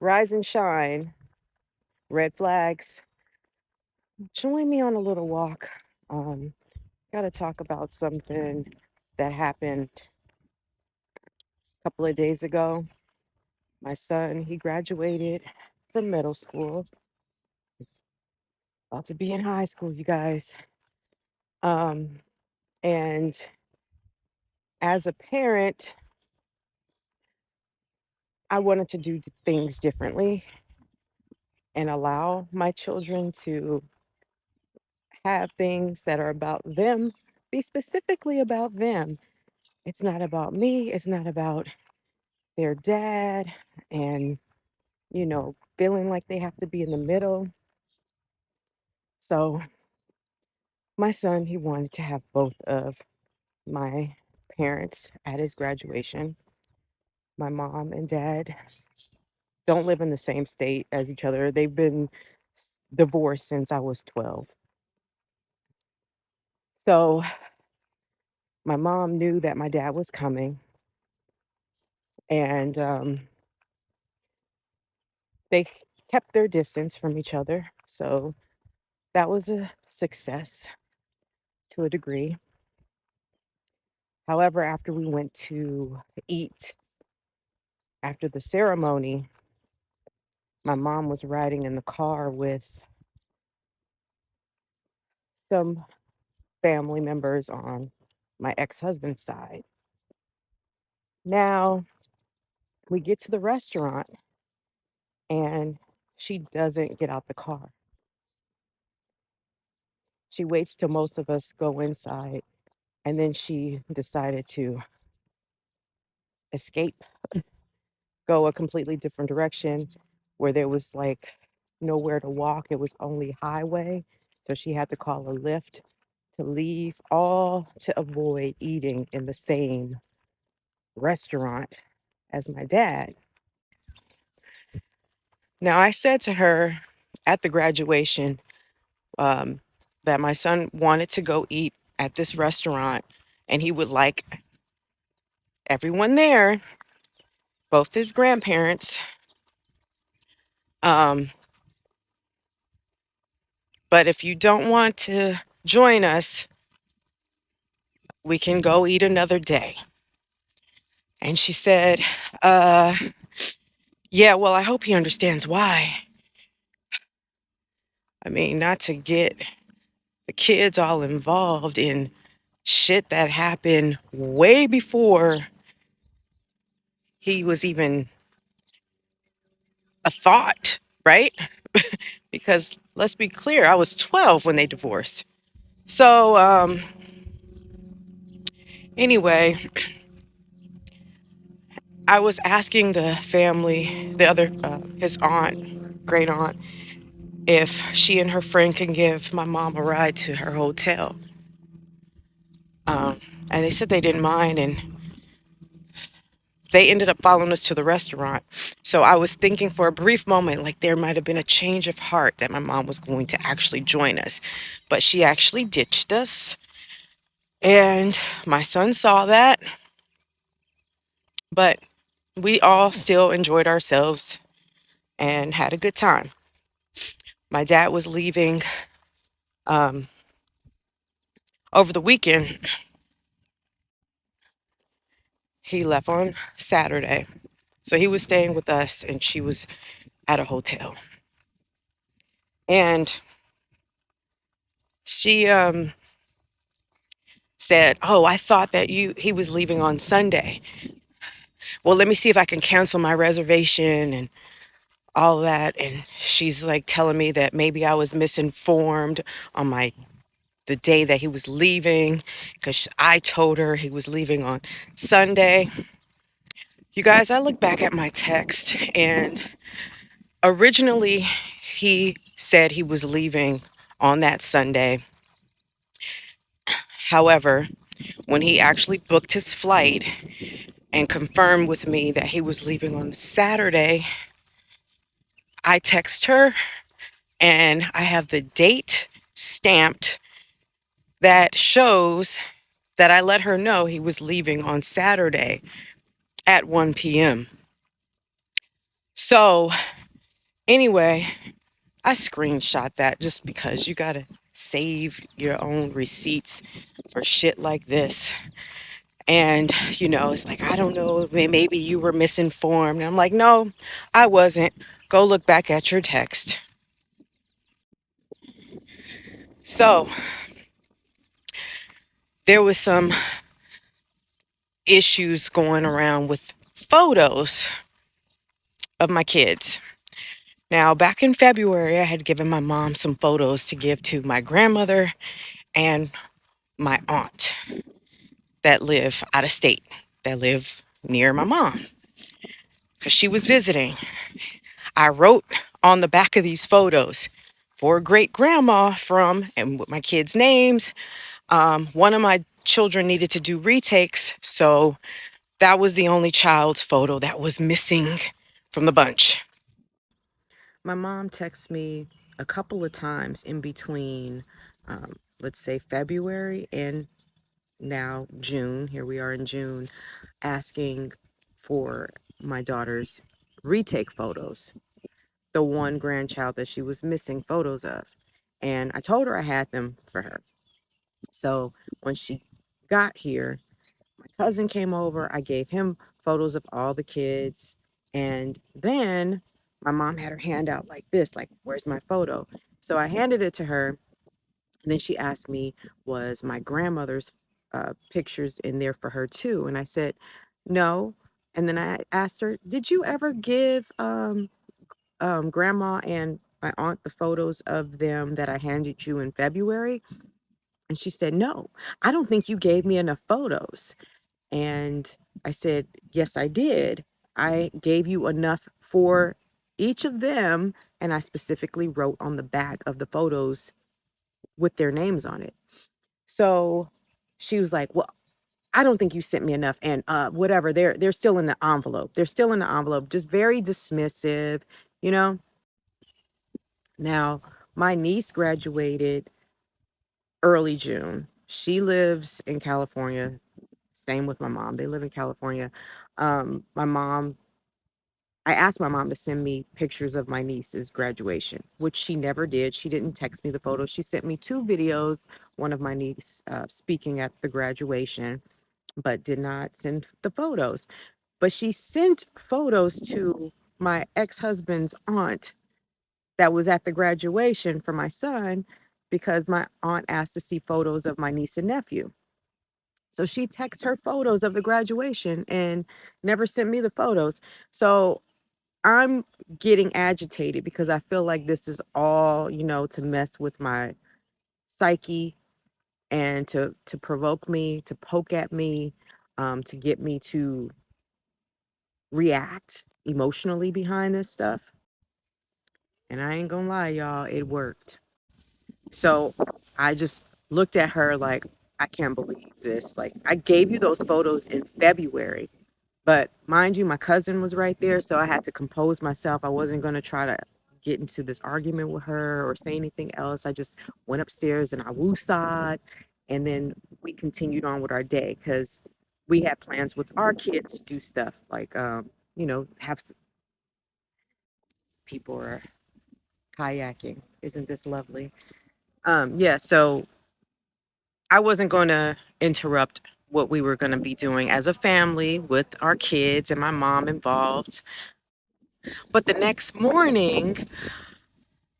rise and shine, red flags. Join me on a little walk. Um, Got to talk about something that happened a couple of days ago. My son, he graduated from middle school. He's about to be in high school, you guys. Um, and as a parent, I wanted to do things differently and allow my children to have things that are about them, be specifically about them. It's not about me, it's not about their dad and, feeling like they have to be in the middle. So, my son, he wanted to have both of my parents at his graduation. My mom and dad don't live in the same state as each other. They've been divorced since I was 12. So, my mom knew that my dad was coming, and they kept their distance from each other. So, that was a success to a degree. However, after we went to eat after the ceremony, my mom was riding in the car with some family members on my ex-husband's side. Now, we get to the restaurant and she doesn't get out the car. She waits till most of us go inside and then she decided to escape, go a completely different direction where there was like nowhere to walk. It was only highway. So she had to call a lift to leave, all to avoid eating in the same restaurant as my dad. Now, I said to her at the graduation um, that my son wanted to go eat at this restaurant and he would like everyone there, both his grandparents. Um, but if you don't want to join us, we can go eat another day. And she said, uh, yeah, well, I hope he understands why. I mean, not to get the kids all involved in shit that happened way before he was even a thought, right? Because let's be clear, I was 12 when they divorced. So, anyway, I was asking the family, the other, his aunt, great aunt, if she and her friend can give my mom a ride to her hotel. Um, and they said they didn't mind, and they ended up following us to the restaurant. So I was thinking for a brief moment, like there might have been a change of heart that my mom was going to actually join us. But she actually ditched us. And my son saw that. But we all still enjoyed ourselves and had a good time. My dad was leaving um, over the weekend. He left on Saturday. So he was staying with us and she was at a hotel. And she said, "Oh, I thought that he was leaving on Sunday. Well, let me see if I can cancel my reservation and all that." And she's like telling me that maybe I was misinformed on the day that he was leaving because I told her he was leaving on Sunday. You guys, I look back at my text and originally he said he was leaving on that Sunday. However, when he actually booked his flight and confirmed with me that he was leaving on Saturday, I text her and I have the date stamped that shows that I let her know he was leaving on Saturday at 1 p.m. So, anyway, I screenshot that just because you gotta save your own receipts for shit like this. And, it's like, I don't know, maybe you were misinformed. And I'm like, no, I wasn't. Go look back at your text. So, there was some issues going around with photos of my kids. Now, back in February, I had given my mom some photos to give to my grandmother and my aunt that live out of state, that live near my mom, because she was visiting. I wrote on the back of these photos for great grandma from, and with my kids' names. One of my children needed to do retakes, so that was the only child's photo that was missing from the bunch. My mom texted me a couple of times in between, let's say February and now June. Here we are in June, asking for my daughter's retake photos, the one grandchild that she was missing photos of. And I told her I had them for her. So when she got here, my cousin came over. I gave him photos of all the kids. And then my mom had her hand out like this, like, where's my photo? So I handed it to her. And then she asked me, was my grandmother's pictures in there for her too? And I said, no. And then I asked her, did you ever give grandma and my aunt the photos of them that I handed you in February? And she said, no, I don't think you gave me enough photos. And I said, yes, I did. I gave you enough for each of them. And I specifically wrote on the back of the photos with their names on it. So she was like, well, I don't think you sent me enough. And whatever, they're still in the envelope. They're still in the envelope, just very dismissive, you know? Now, my niece graduated early June. She lives in California. Same with my mom. They live in California. My mom, I asked my mom to send me pictures of my niece's graduation, which she never did. She didn't text me the photos. She sent me two videos, one of my niece speaking at the graduation, but did not send the photos. But she sent photos to my ex-husband's aunt that was at the graduation for my son because my aunt asked to see photos of my niece and nephew. So she texts her photos of the graduation and never sent me the photos. So I'm getting agitated because I feel like this is all, to mess with my psyche and to provoke me, to poke at me, to get me to react emotionally behind this stuff. And I ain't gonna lie, y'all, it worked. So I just looked at her like, I can't believe this. Like, I gave you those photos in February, but mind you, my cousin was right there. So I had to compose myself. I wasn't going to try to get into this argument with her or say anything else. I just went upstairs and I woosah'd. And then we continued on with our day because we had plans with our kids to do stuff like, have people are kayaking. Isn't this lovely? Yeah, so I wasn't going to interrupt what we were going to be doing as a family with our kids and my mom involved. But the next morning,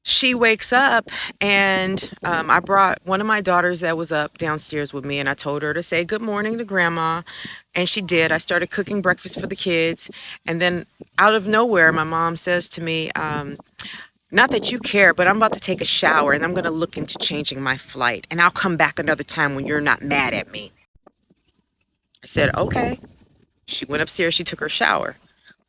she wakes up and I brought one of my daughters that was up downstairs with me and I told her to say good morning to grandma. And she did. I started cooking breakfast for the kids. And then out of nowhere, my mom says to me, not that you care, but I'm about to take a shower and I'm going to look into changing my flight. And I'll come back another time when you're not mad at me. I said, okay. She went upstairs, she took her shower.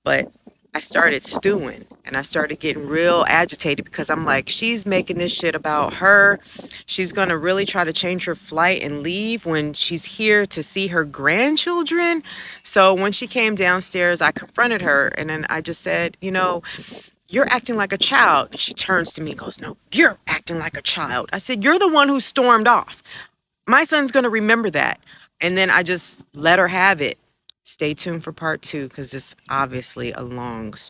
But I started stewing and I started getting real agitated because I'm like, she's making this shit about her. She's going to really try to change her flight and leave when she's here to see her grandchildren. So when she came downstairs, I confronted her and then I just said, you're acting like a child. And she turns to me and goes, no, you're acting like a child. I said, you're the one who stormed off. My son's going to remember that. And then I just let her have it. Stay tuned for part 2 because it's obviously a long story.